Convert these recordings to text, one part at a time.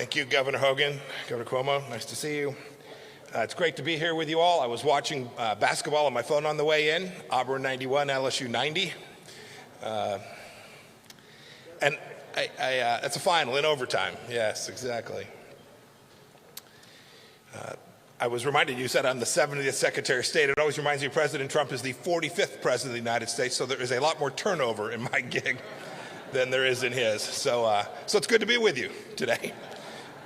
Thank you, Governor Hogan, Governor Cuomo. Nice to see you. It's great to be here with you all. I was watching basketball on my phone on the way in, Auburn 91, LSU 90. And it's a final in overtime. Yes, exactly. I was reminded, you said I'm the 70th Secretary of State. It always reminds me President Trump is the 45th President of the United States, so there is a lot more turnover in my gig than there is in his. So it's good to be with you today.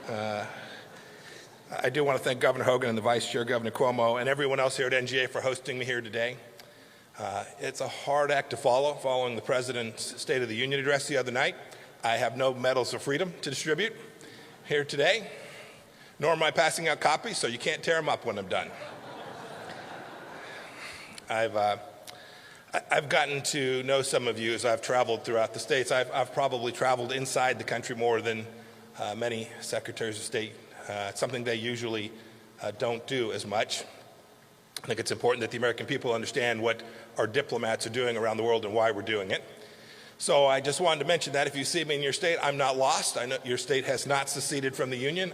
I do want to thank Governor Hogan and the Vice Chair, Governor Cuomo, and everyone else here at NGA for hosting me here today. It's a hard act to follow, following the President's State of the Union address the other night. I have no medals of freedom to distribute here today, nor am I passing out copies, so you can't tear them up when I'm done. I've gotten to know some of you as I've traveled throughout the states. I've probably traveled inside the country more than many secretaries of state. It's something they usually don't do as much. I think it's important that the American people understand what our diplomats are doing around the world and why we're doing it. So I just wanted to mention that if you see me in your state, I'm not lost. I know your state has not seceded from the Union.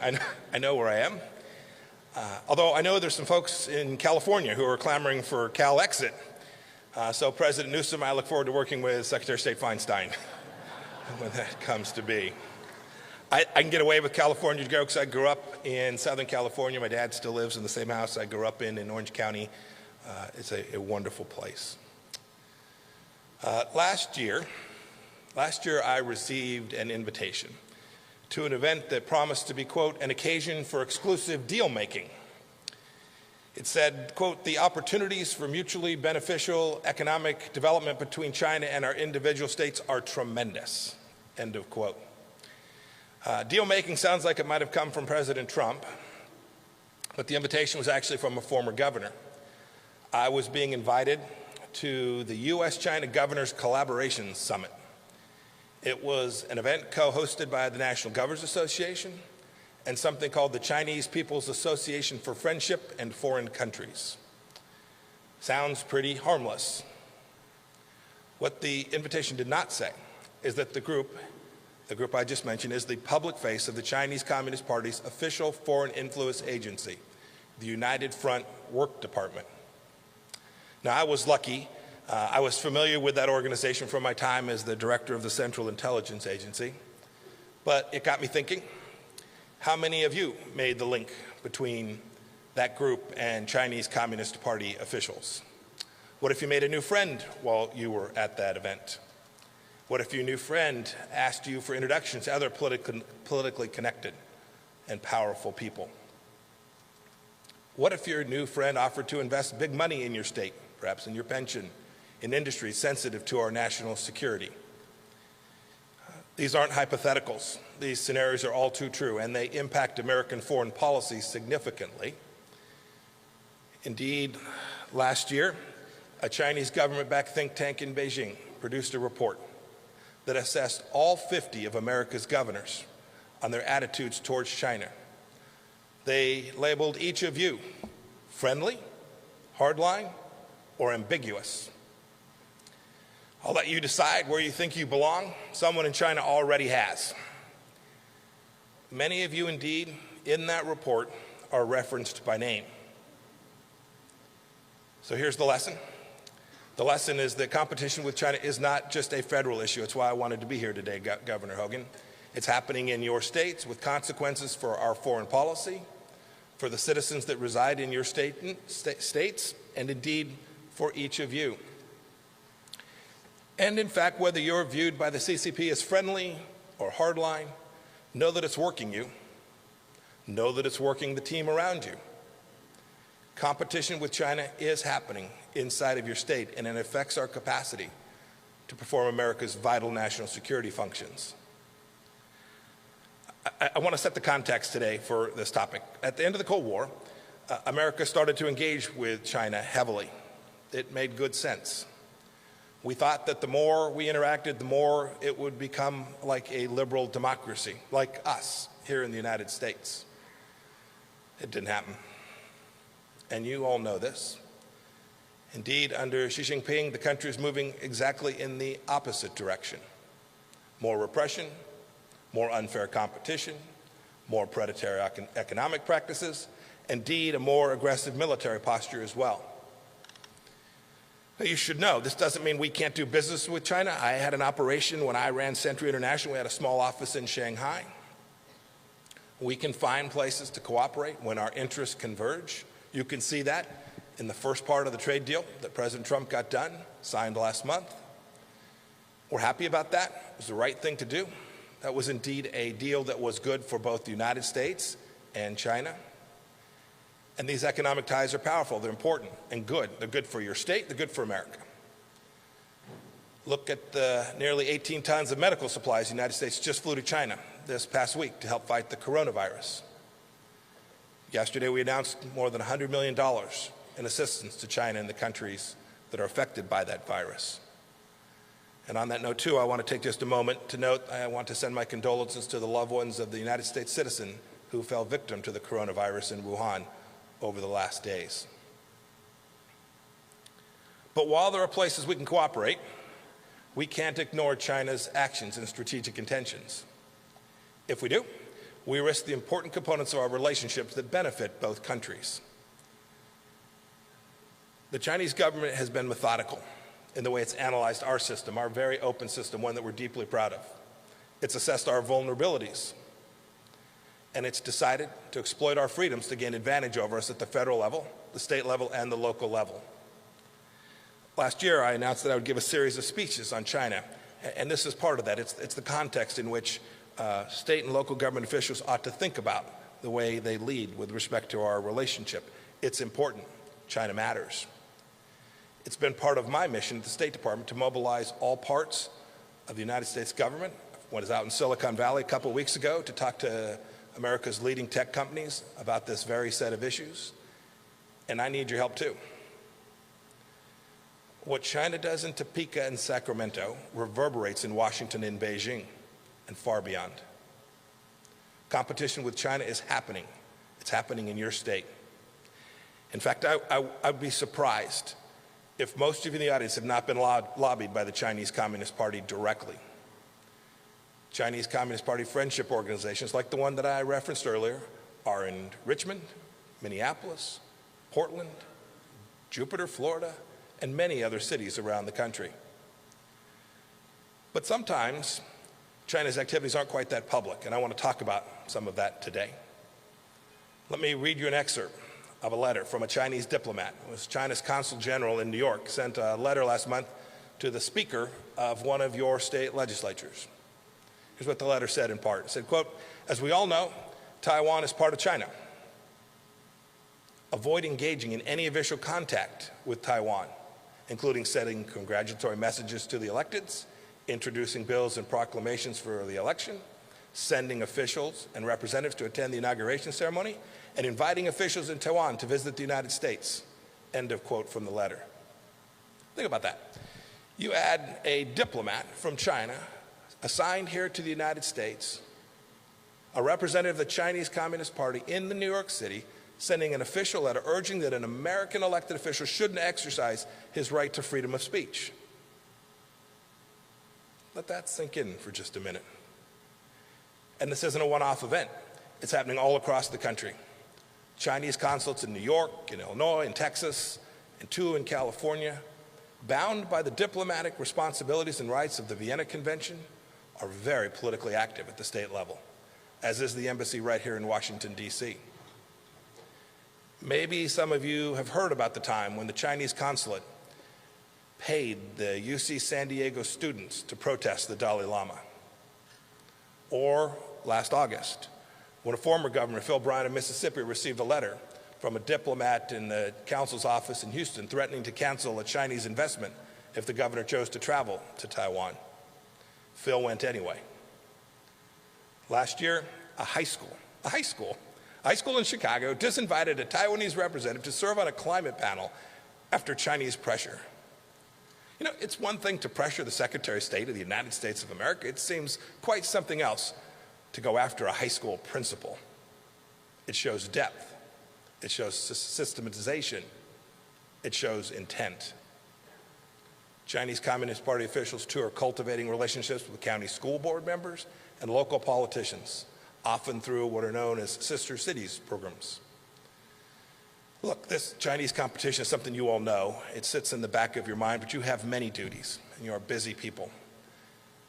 I know where I am. Although I know there's some folks in California who are clamoring for Cal exit. So President Newsom, I look forward to working with Secretary of State Feinstein when that comes to be. I can get away with California jokes. I grew up in Southern California. My dad still lives in the same house I grew up in Orange County. It's a wonderful place. Last year I received an invitation to an event that promised to be, quote, an occasion for exclusive deal making. It said, quote, the opportunities for mutually beneficial economic development between China and our individual states are tremendous, end of quote. Deal making sounds like it might have come from President Trump, but the invitation was actually from a former governor. I was being invited to the U.S.-China Governors Collaboration Summit. It was an event co-hosted by the National Governors Association and something called the Chinese People's Association for Friendship and Foreign Countries. Sounds pretty harmless. What the invitation did not say is that the group I just mentioned is the public face of the Chinese Communist Party's official foreign influence agency, the United Front Work Department. Now, I was lucky. I was familiar with that organization from my time as the director of the Central Intelligence Agency, but it got me thinking, how many of you made the link between that group and Chinese Communist Party officials? What if you made a new friend while you were at that event? What if your new friend asked you for introductions to other politically connected and powerful people? What if your new friend offered to invest big money in your state, perhaps in your pension, in industries sensitive to our national security? These aren't hypotheticals. These scenarios are all too true, and they impact American foreign policy significantly. Indeed, last year, a Chinese government-backed think tank in Beijing produced a report that assessed all 50 of America's governors on their attitudes towards China. They labeled each of you friendly, hardline, or ambiguous. I'll let you decide where you think you belong. Someone in China already has. Many of you, indeed, in that report are referenced by name. So here's the lesson. The lesson is that competition with China is not just a federal issue. It's why I wanted to be here today, Governor Hogan. It's happening in your states with consequences for our foreign policy, for the citizens that reside in your states, and indeed for each of you. And in fact, whether you're viewed by the CCP as friendly or hardline, know that it's working you. Know that it's working the team around you. Competition with China is happening inside of your state, and it affects our capacity to perform America's vital national security functions. I want to set the context today for this topic. At the end of the Cold War, America started to engage with China heavily. It made good sense. We thought that the more we interacted, the more it would become like a liberal democracy, like us here in the United States. It didn't happen. And you all know this. Indeed, under Xi Jinping, the country is moving exactly in the opposite direction. More repression, more unfair competition, more predatory economic practices, indeed a more aggressive military posture as well. Now, you should know, this doesn't mean we can't do business with China. I had an operation when I ran Century International. We had a small office in Shanghai. We can find places to cooperate when our interests converge. You can see that in the first part of the trade deal that President Trump got done, signed last month. We're happy about that. It was the right thing to do. That was indeed a deal that was good for both the United States and China. And these economic ties are powerful. They're important and good. They're good for your state. They're good for America. Look at the nearly 18 tons of medical supplies the United States just flew to China this past week to help fight the coronavirus. Yesterday, we announced more than $100 million in assistance to China and the countries that are affected by that virus. And on that note, too, I want to take just a moment to note I want to send my condolences to the loved ones of the United States citizen who fell victim to the coronavirus in Wuhan over the last days. But while there are places we can cooperate, we can't ignore China's actions and strategic intentions. If we do, we risk the important components of our relationships that benefit both countries. The Chinese government has been methodical in the way it's analyzed our system, our very open system, one that we're deeply proud of. It's assessed our vulnerabilities, and it's decided to exploit our freedoms to gain advantage over us at the federal level, the state level, and the local level. Last year, I announced that I would give a series of speeches on China, and this is part of that. It's the context in which state and local government officials ought to think about the way they lead with respect to our relationship. It's important. China matters. It's been part of my mission at the State Department to mobilize all parts of the United States government. I was out in Silicon Valley a couple of weeks ago to talk to America's leading tech companies about this very set of issues, and I need your help too. What China does in Topeka and Sacramento reverberates in Washington and Beijing and far beyond. Competition with China is happening. It's happening in your state. In fact, I'd be surprised if most of you in the audience have not been lobbied by the Chinese Communist Party directly. Chinese Communist Party friendship organizations like the one that I referenced earlier are in Richmond, Minneapolis, Portland, Jupiter, Florida, and many other cities around the country. But sometimes China's activities aren't quite that public, and I want to talk about some of that today. Let me read you an excerpt of a letter from a Chinese diplomat. It was China's consul general in New York, sent a letter last month to the speaker of one of your state legislatures. Here's what the letter said in part. It said, quote, "As we all know, Taiwan is part of China. Avoid engaging in any official contact with Taiwan, including sending congratulatory messages to the electeds, introducing bills and proclamations for the election, sending officials and representatives to attend the inauguration ceremony, and inviting officials in Taiwan to visit the United States." End of quote from the letter. Think about that. You add a diplomat from China assigned here to the United States, a representative of the Chinese Communist Party in the New York City, sending an official letter urging that an American elected official shouldn't exercise his right to freedom of speech. Let that sink in for just a minute. And this isn't a one-off event. It's happening all across the country. Chinese consulates in New York, in Illinois, in Texas, and 2 in California, bound by the diplomatic responsibilities and rights of the Vienna Convention, are very politically active at the state level, as is the embassy right here in Washington, D.C. Maybe some of you have heard about the time when the Chinese consulate paid the UC San Diego students to protest the Dalai Lama. Or last August, when a former governor, Phil Bryant of Mississippi, received a letter from a diplomat in the consul's office in Houston threatening to cancel a Chinese investment if the governor chose to travel to Taiwan. Phil went anyway. Last year, a high school in Chicago disinvited a Taiwanese representative to serve on a climate panel after Chinese pressure. You know, it's one thing to pressure the Secretary of State of the United States of America. It seems quite something else to go after a high school principal. It shows depth. It shows systematization. It shows intent. Chinese Communist Party officials, too, are cultivating relationships with county school board members and local politicians, often through what are known as sister cities programs. Look, this Chinese competition is something you all know. It sits in the back of your mind, but you have many duties, and you are busy people.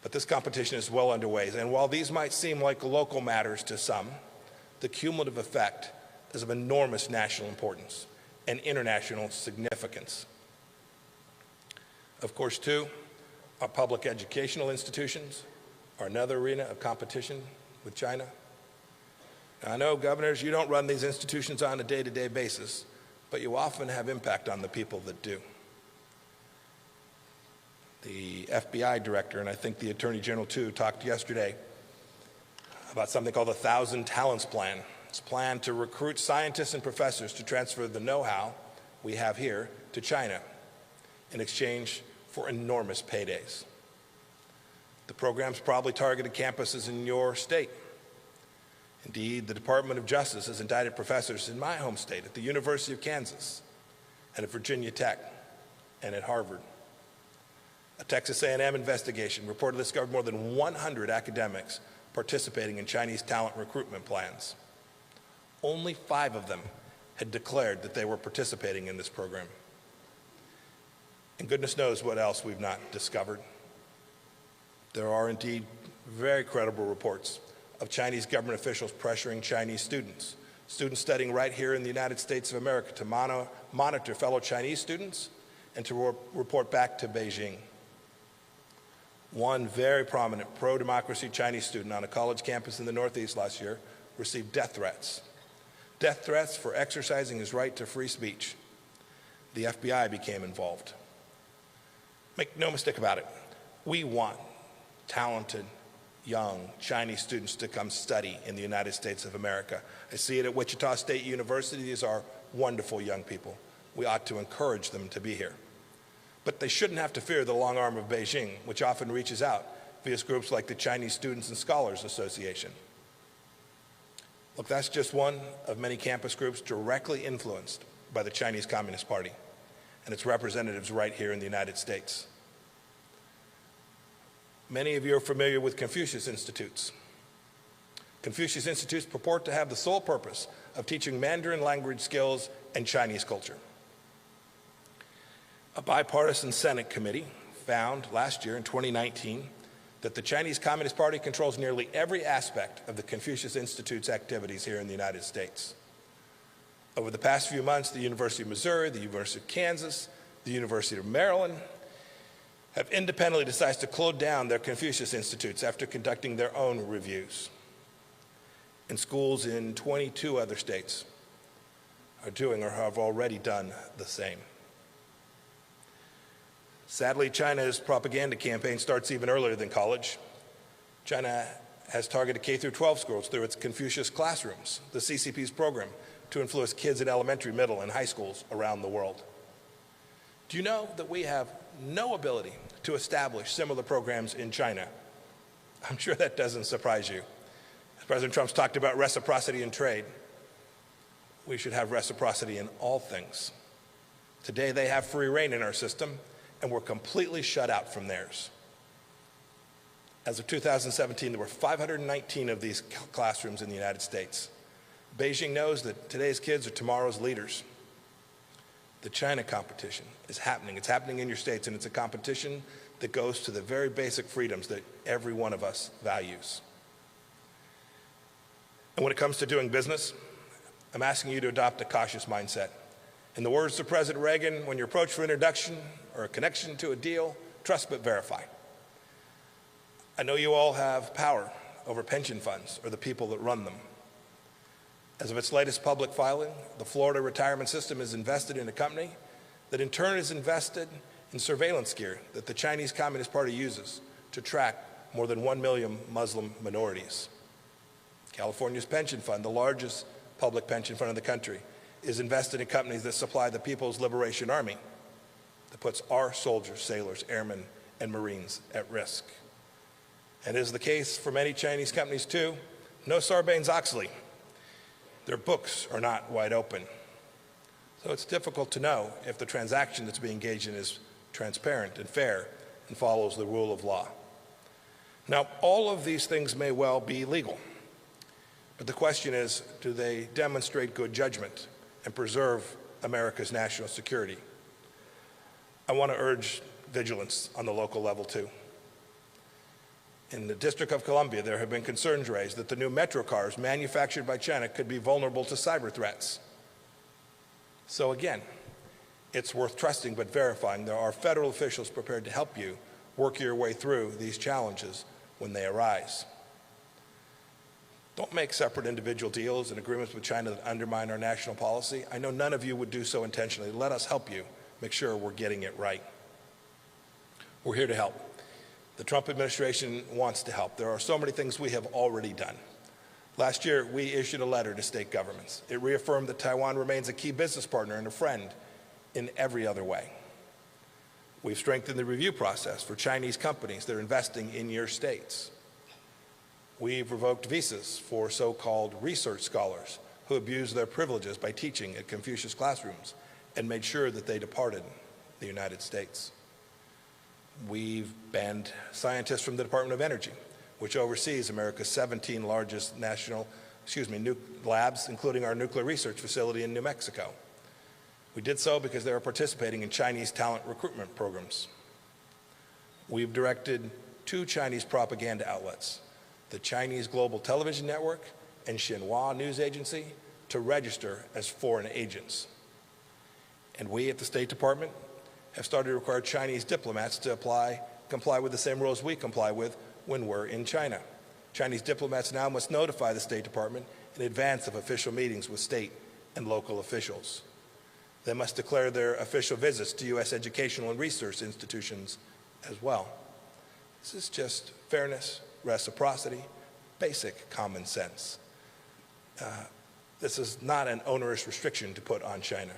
But this competition is well underway, and while these might seem like local matters to some, the cumulative effect is of enormous national importance and international significance. Of course, too, our public educational institutions are another arena of competition with China. Now, I know, governors, you don't run these institutions on a day-to-day basis, but you often have impact on the people that do. The FBI director, and I think the Attorney General too, talked yesterday about something called the 1,000 Talents Plan. It's a plan to recruit scientists and professors to transfer the know-how we have here to China in exchange for enormous paydays. The program's probably targeted campuses in your state. Indeed, the Department of Justice has indicted professors in my home state at the University of Kansas and at Virginia Tech and at Harvard. A Texas A&M investigation reportedly discovered more than 100 academics participating in Chinese talent recruitment plans. Only 5 of them had declared that they were participating in this program. And goodness knows what else we've not discovered. There are indeed very credible reports of Chinese government officials pressuring Chinese students studying right here in the United States of America, to monitor fellow Chinese students and to report back to Beijing. One very prominent pro-democracy Chinese student on a college campus in the Northeast last year received death threats for exercising his right to free speech. The FBI became involved. Make no mistake about it, we want talented, young Chinese students to come study in the United States of America. I see it at Wichita State University. These are wonderful young people. We ought to encourage them to be here. But they shouldn't have to fear the long arm of Beijing, which often reaches out via groups like the Chinese Students and Scholars Association. Look, that's just one of many campus groups directly influenced by the Chinese Communist Party and its representatives right here in the United States. Many of you are familiar with Confucius Institutes. Confucius Institutes purport to have the sole purpose of teaching Mandarin language skills and Chinese culture. A bipartisan Senate committee found last year in 2019 that the Chinese Communist Party controls nearly every aspect of the Confucius Institute's activities here in the United States. Over the past few months, the University of Missouri, the University of Kansas, the University of Maryland have independently decided to close down their Confucius Institutes after conducting their own reviews. And schools in 22 other states are doing or have already done the same. Sadly, China's propaganda campaign starts even earlier than college. China has targeted K-12 schools through its Confucius Classrooms, the CCP's program, to influence kids in elementary, middle, and high schools around the world. Do you know that we have no ability to establish similar programs in China? I'm sure that doesn't surprise you. President Trump's talked about reciprocity in trade. We should have reciprocity in all things. Today they have free rein in our system, and we're completely shut out from theirs. As of 2017, there were 519 of these classrooms in the United States. Beijing knows that today's kids are tomorrow's leaders. The China competition is happening. It's happening in your states, and it's a competition that goes to the very basic freedoms that every one of us values. And when it comes to doing business, I'm asking you to adopt a cautious mindset. In the words of President Reagan, when you're approached for introduction or a connection to a deal, trust but verify. I know you all have power over pension funds or the people that run them. As of its latest public filing, the Florida retirement system is invested in a company that in turn is invested in surveillance gear that the Chinese Communist Party uses to track more than 1 million Muslim minorities. California's pension fund, the largest public pension fund in the country, is invested in companies that supply the People's Liberation Army, that puts our soldiers, sailors, airmen, and Marines at risk. And as is the case for many Chinese companies too, no Sarbanes-Oxley. Their books are not wide open. So it's difficult to know if the transaction that's being engaged in is transparent and fair and follows the rule of law. Now, all of these things may well be legal. But the question is, do they demonstrate good judgment and preserve America's national security? I want to urge vigilance on the local level, too. In the District of Columbia, there have been concerns raised that the new metro cars manufactured by China could be vulnerable to cyber threats. So again, it's worth trusting but verifying. There are federal officials prepared to help you work your way through these challenges when they arise. Don't make separate individual deals and agreements with China that undermine our national policy. I know none of you would do so intentionally. Let us help you make sure we're getting it right. We're here to help. The Trump administration wants to help. There are so many things we have already done. Last year, we issued a letter to state governments. It reaffirmed that Taiwan remains a key business partner and a friend in every other way. We've strengthened the review process for Chinese companies that are investing in your states. We've revoked visas for so-called research scholars who abused their privileges by teaching at Confucius classrooms and made sure that they departed the United States. We've banned scientists from the Department of Energy, which oversees America's 17 largest labs, including our nuclear research facility in New Mexico. We did so because they were participating in Chinese talent recruitment programs. We've directed 2 Chinese propaganda outlets, the Chinese Global Television Network and Xinhua News Agency, to register as foreign agents. And we at the State Department have started to require Chinese diplomats to comply with the same rules we comply with when we're in China. Chinese diplomats now must notify the State Department in advance of official meetings with state and local officials. They must declare their official visits to U.S. educational and research institutions as well. This is just fairness, reciprocity, basic common sense. This is not an onerous restriction to put on China.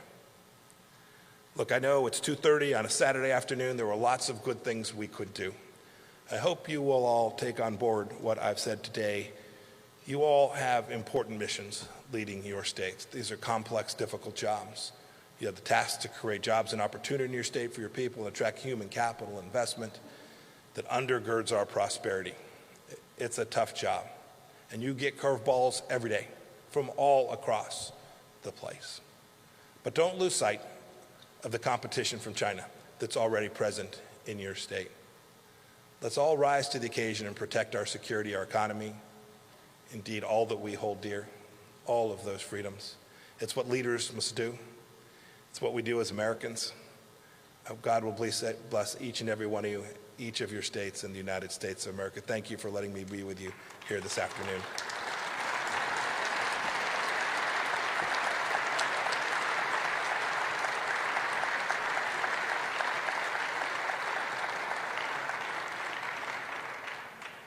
Look, I know it's 2:30 on a Saturday afternoon. There were lots of good things we could do. I hope you will all take on board what I've said today. You all have important missions leading your states. These are complex, difficult jobs. You have the task to create jobs and opportunity in your state for your people, and attract human capital investment that undergirds our prosperity. It's a tough job, and you get curveballs every day from all across the place. But don't lose sight of the competition from China that's already present in your state. Let's all rise to the occasion and protect our security, our economy, indeed all that we hold dear, all of those freedoms. It's what leaders must do. It's what we do as Americans. God will bless each and every one of you, each of your states in the United States of America. Thank you for letting me be with you here this afternoon.